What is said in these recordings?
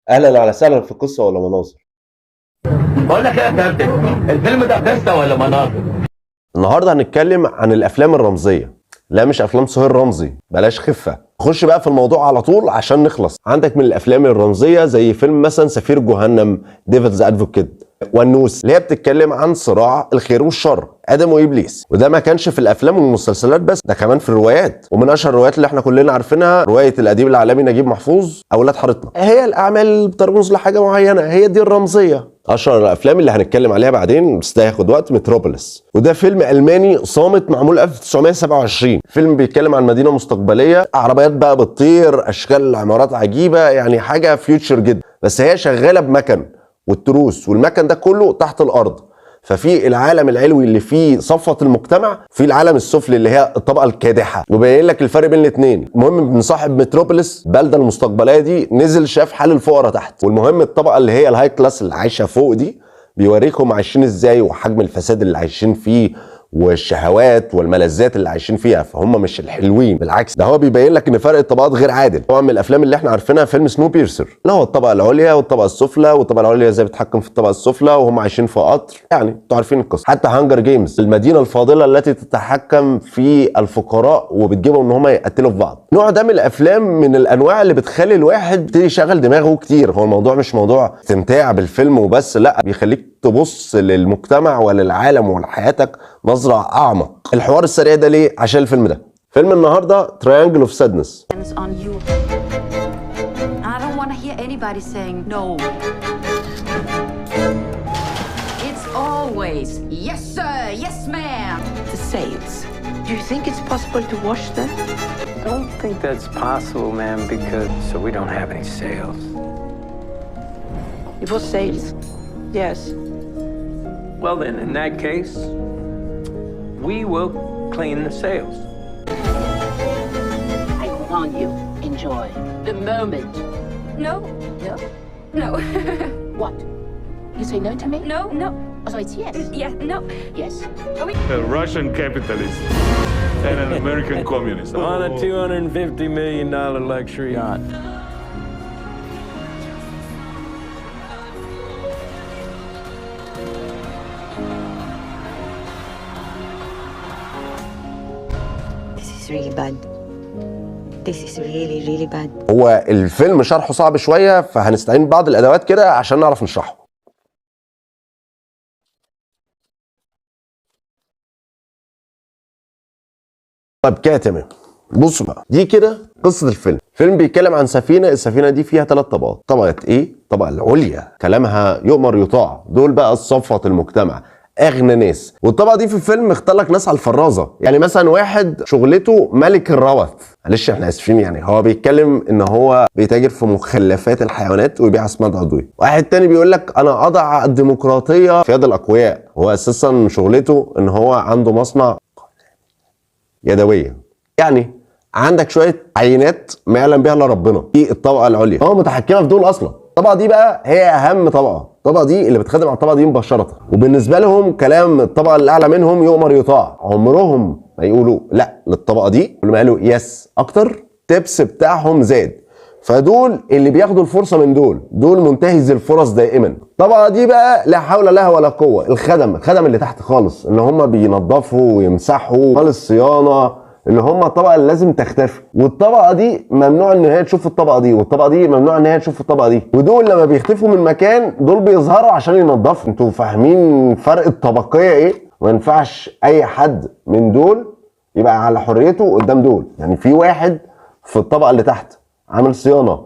اهلا وسهلا في قصه ولا مناظر. بقول لك ايه يا كابتن، الفيلم ده قصه ولا مناظر؟ النهارده هنتكلم عن الافلام الرمزيه. لا مش افلام سهير رمزي، بلاش خفه. خش بقى في الموضوع على طول عشان نخلص. عندك من الافلام الرمزيه زي فيلم مثلا سفير جهنم، ديفلز ادفوكيت، والنوس، اللي هي بتتكلم عن صراع الخير والشر، ادم وابليس. وده ما كانش في الافلام والمسلسلات بس، ده كمان في الروايات. ومن اشهر الروايات اللي احنا كلنا عارفينها روايه الاديب العالمي نجيب محفوظ اولاد حارتنا. هي الاعمال اللي بترمز لحاجه معينه، هي دي الرمزيه. اشهر الافلام اللي هنتكلم عليها بعدين بس ده هياخد وقت، متروبوليس، وده فيلم الماني صامت معمول 1927. فيلم بيتكلم عن مدينه مستقبليه، عربيات بقى بتطير، اشكال عمارات عجيبه، يعني حاجه فيوتشر جدا، بس هي شغاله بمكن والتروس، والمكن ده كله تحت الارض. ففي العالم العلوي اللي فيه صفوة المجتمع، في العالم السفلي اللي هي الطبقة الكادحة، وبين لك الفرق بين الاثنين. المهم ابن صاحب متروبوليس البلدة المستقبلية دي نزل شاف حال الفقراء تحت، والمهم الطبقة اللي هي الهاي كلاس اللي عايشة فوق دي بيوريكم عايشين ازاي وحجم الفساد اللي عايشين فيه والشهوات والملذات اللي عايشين فيها. فهم مش الحلوين، بالعكس ده هو بيبين لك ان فرق الطبقات غير عادل. طبعا من الافلام اللي احنا عارفينها فيلم سنو بيرسر، اللي هو الطبقه العليا والطبقه السفلى، والطبقه العليا ازاي بتتحكم في الطبقه السفلى وهم عايشين في قطر، يعني انتوا عارفين القصه. حتى هانجر جيمز، المدينه الفاضله التي تتحكم في الفقراء وبتجيبهم ان هم يقتلوا في بعض. النوع ده من الافلام من الانواع اللي بتخلي الواحد يبتدي يشغل دماغه كتير. هو الموضوع مش موضوع استمتاع بالفيلم وبس، لا، بيخليك تبص للمجتمع وللعالم ولحياتك نظرة أعمق. الحوار السريع ده ليه؟ عشان الفيلم ده. فيلم النهاردة Triangle of Sadness. on you. I don't want to hear anybody saying no. It's always yes sir, yes ma'am. The sales. Do you think it's possible to wash them? I don't think that's possible, ma'am, because so we don't have any sales. It was sales. Yes. Well then, in that case, we will clean the sails. I want you enjoy the moment. No, No? no, What? You say no to me? no, no. Oh, so it's yes. Yeah, no. Yes. A Russian capitalist and an American communist. On a $250 million luxury yacht. This is really bad. This is really really bad. هو الفيلم شرحه صعب شوية، فهنستعين ببعض الأدوات كده عشان نعرف نشرحه. طيب كده تمام. بصوا بقى، دي كده قصة الفيلم. الفيلم بيتكلم عن سفينة، السفينة دي فيها 3 طبقات. طبقة ايه؟ الطبقة العليا، كلامها يؤمر يطاع، دول بقى صفوة المجتمع، اغنى ناس. والطبقه دي في الفيلم اختار لك ناس على الفرازه، يعني مثلا واحد شغلته ملك الروث، معلش احنا اسفين، يعني هو بيتكلم ان هو بيتاجر في مخلفات الحيوانات ويبيع اسمنت عضوي. واحد تاني بيقول لك انا اضع الديمقراطيه في يد الاقوياء، هو اساسا شغلته ان هو عنده مصنع يدويه. يعني عندك شويه عينات ما يعلم بها الا ربنا في الطبقه العليا، هو متحكمه في دول اصلا. الطبقه دي بقى هي اهم طبقه، الطبقه دي اللي بتخدم على الطبقه دي مباشره، وبالنسبه لهم كلام الطبقه اللي اعلى منهم يؤمر يطاع. عمرهم ما يقولوا لا للطبقه دي، كل ما قالوا يس اكتر تبس بتاعهم زاد. فدول اللي بياخدوا الفرصه من دول منتهز الفرص دائما. الطبقه دي بقى لا حول لها ولا قوه. الخدم اللي تحت خالص، ان هم بينظفوا ويمسحوا، مال الصيانه، ان هم الطبقه اللي لازم تختفي. والطبقه دي ممنوع ان هي تشوف الطبقه دي، والطبقه دي ممنوع ان هي تشوف الطبقه دي. ودول لما بيختفوا من مكان دول بيظهروا عشان ينظفوا. انتوا فاهمين فرق الطبقيه ايه؟ ما ينفعش اي حد من دول يبقى على حريته قدام دول. يعني في واحد في الطبقه اللي تحت عامل صيانه،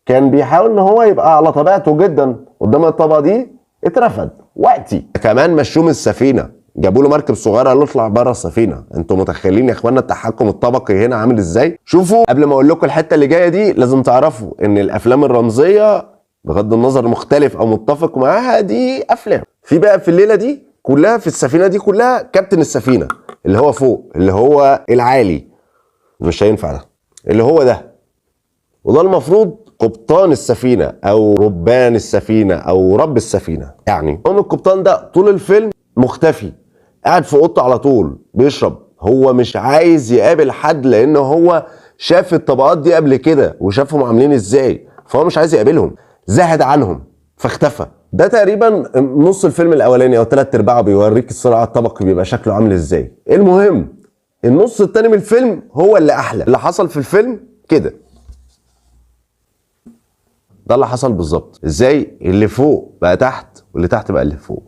كان بيحاول ان هو يبقى على طبيعته جدا قدام الطبقه دي، اترفض وقتي. كمان مشوه من السفينه، جابوا له مركب صغيره قالوا اطلع بره السفينه. انتوا متخيلين يا اخوانا التحكم الطبقي هنا عامل ازاي؟ شوفوا قبل ما اقول لكم الحته اللي جايه دي، لازم تعرفوا ان الافلام الرمزيه بغض النظر مختلف او متفق معاها، دي افلام. في بقى في الليله دي كلها، في السفينه دي كلها، كابتن السفينه اللي هو فوق، اللي هو العالي، مش هينفع ده، اللي هو ده، وده المفروض قبطان السفينه او ربان السفينه او رب السفينه. يعني هو القبطان ده طول الفيلم مختفي، قاعد في اوضته على طول بيشرب. هو مش عايز يقابل حد لان هو شاف الطبقات دي قبل كده وشافهم عاملين ازاي، فهو مش عايز يقابلهم. زهد عنهم فاختفى. ده تقريبا نص الفيلم الاولاني او 3/4 بيوريك الصراع الطبقي بيبقى شكله عامل ازاي. المهم النص التاني من الفيلم هو اللي احلى. اللي حصل في الفيلم كده، ده اللي حصل بالظبط. ازاي اللي فوق بقى تحت واللي تحت بقى اللي فوق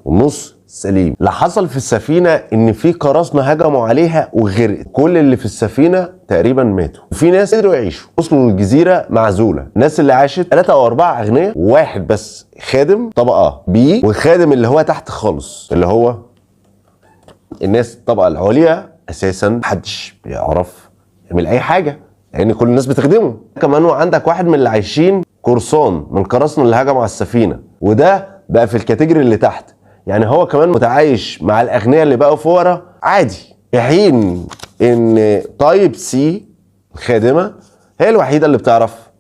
والنص سليم. اللي حصل في السفينه ان في قراصنه هجموا عليها وغرقت، كل اللي في السفينه تقريبا ماتوا، وفي ناس قدروا يعيشوا. وصلوا للجزيره معزوله. الناس اللي عاشت 3 أو 4 اغنياء، وواحد بس خادم طبقه بي، وخادم اللي هو تحت خالص اللي هو الناس الطبقه العليا اساسا محدش بيعرف يعمل اي حاجه لان كل الناس بتخدمه. كمان وعندك واحد من اللي عايشين قرصان من القراصنه اللي هجموا على السفينه، وده بقى في الكاتيجوري اللي تحت. يعني هو كمان متعايش مع الاغنياء اللي بقوا فورا عادي، في حين ان طيب سي الخادمه هي الوحيده اللي بتعرف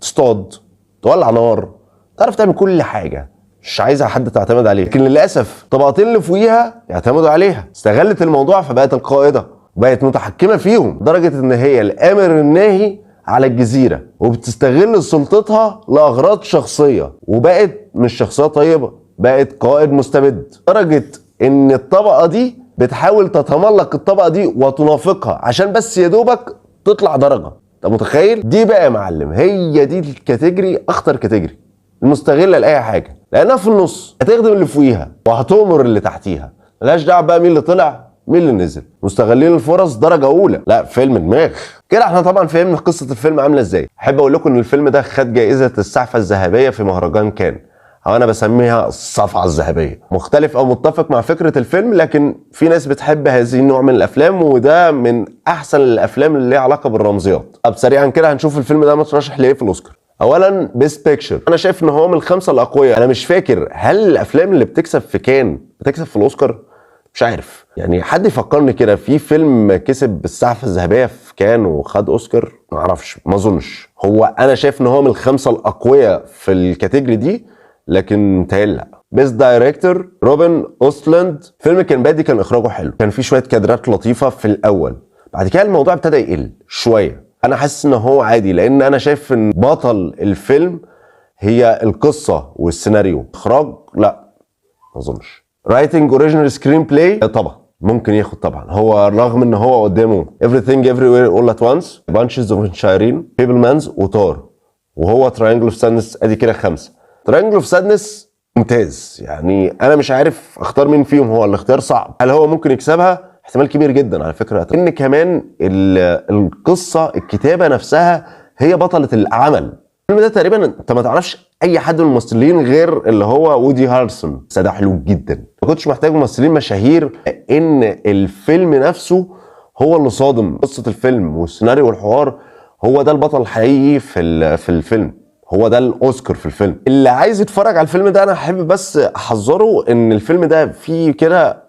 تصطاد، تولع نار، تعرف تعمل كل حاجه، مش عايزه حد تعتمد عليه. لكن للاسف الطبقتين اللي فوقيها يعتمدوا عليها. استغلت الموضوع فبقت القائده، بقت متحكمه فيهم لدرجه ان هي الامر الناهي على الجزيره، وبتستغل سلطتها لاغراض شخصيه، وبقت مش شخصيه طيبه، بقت قائد مستبد. لدرجه ان الطبقه دي بتحاول تتملق الطبقه دي وتنافقها عشان بس يا دوبك تطلع درجه. انت متخيل؟ دي بقى يا معلم هي دي الكاتيجوري، اخطر كاتيجوري، المستغله لاي حاجه، لانها في النص هتخدم اللي فوقيها وهتؤمر اللي تحتيها، ملهاش دعوه بقى مين اللي طلع مين اللي نزل. مستغلين الفرص درجه اولى. لا فيلم دماغ كده. احنا طبعا فهمنا قصه الفيلم عامله ازاي. احب اقول لكم ان الفيلم ده خد جائزه السعفه الذهبيه في مهرجان كان، او انا بسميها الصفعه الذهبيه. مختلف او متفق مع فكره الفيلم، لكن في ناس بتحب هذه النوع من الافلام، وده من احسن الافلام اللي ليها علاقه بالرمزيات. طب سريعا كده هنشوف الفيلم ده مترشح ليه في الاوسكار. اولا بيست بيكتشر، انا شايف ان هو من ال5 الاقوياء. انا مش فاكر هل الافلام اللي بتكسب في كان بتكسب في الاوسكار، مش عارف يعني. حد يفكرني كده في فيلم كسب السعفه الذهبيه في كان وخد اوسكار؟ ما اعرفش، ما اظنش. هو انا شايف ان هو من ال5 الاقوياء في الكاتيجوري دي، لكن متهيألي لا. بيست دايركتور روبن اوستلاند. فيلم كان بادي، كان اخراجه حلو، كان فيه شويه كادرات لطيفه في الاول، بعد كده الموضوع ابتدى يقل شويه. انا حاسس ان هو عادي، لان انا شايف ان بطل الفيلم هي القصه والسيناريو. اخراج لا ما اظنش. رايتنج اوريجينال سكرين بلاي طبعا ممكن ياخد طبعا. هو رغم ان هو قدامه Everything Everywhere All at Once، Bunches of Inisherin، Fabelmans وتار، وهو Triangle of Sadness. ادي كده 5. Triangle of Sadness ممتاز، يعني انا مش عارف اختار مين فيهم. هو الاختيار صعب. هل هو ممكن يكسبها؟ احتمال كبير جدا على فكره، ان كمان القصه الكتابه نفسها هي بطله العمل. الفيلم ده تقريبا انت ما تعرفش اي حد من الممثلين غير اللي هو وودي هارلسون. ده حلو جدا، ما كنتش محتاج ممثلين مشاهير، ان الفيلم نفسه هو اللي صادم. قصه الفيلم والسيناريو والحوار هو ده البطل الحقيقي في الفيلم، هو ده الاوسكار في الفيلم. اللي عايز يتفرج على الفيلم ده انا احب بس احذره ان الفيلم ده فيه كده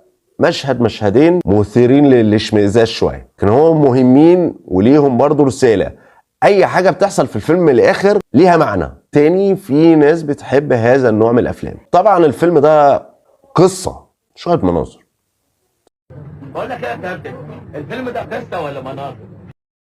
مشهدين مثيرين للاشمئزاز شويه، لكن هم مهمين وليهم برضه رساله. اي حاجه بتحصل في الفيلم الاخر ليها معنى تاني. في ناس بتحب هذا النوع من الافلام. طبعا الفيلم ده قصه، شويه مناظر. بقول لك ايه يا كابتن، الفيلم ده قصه ولا مناظر؟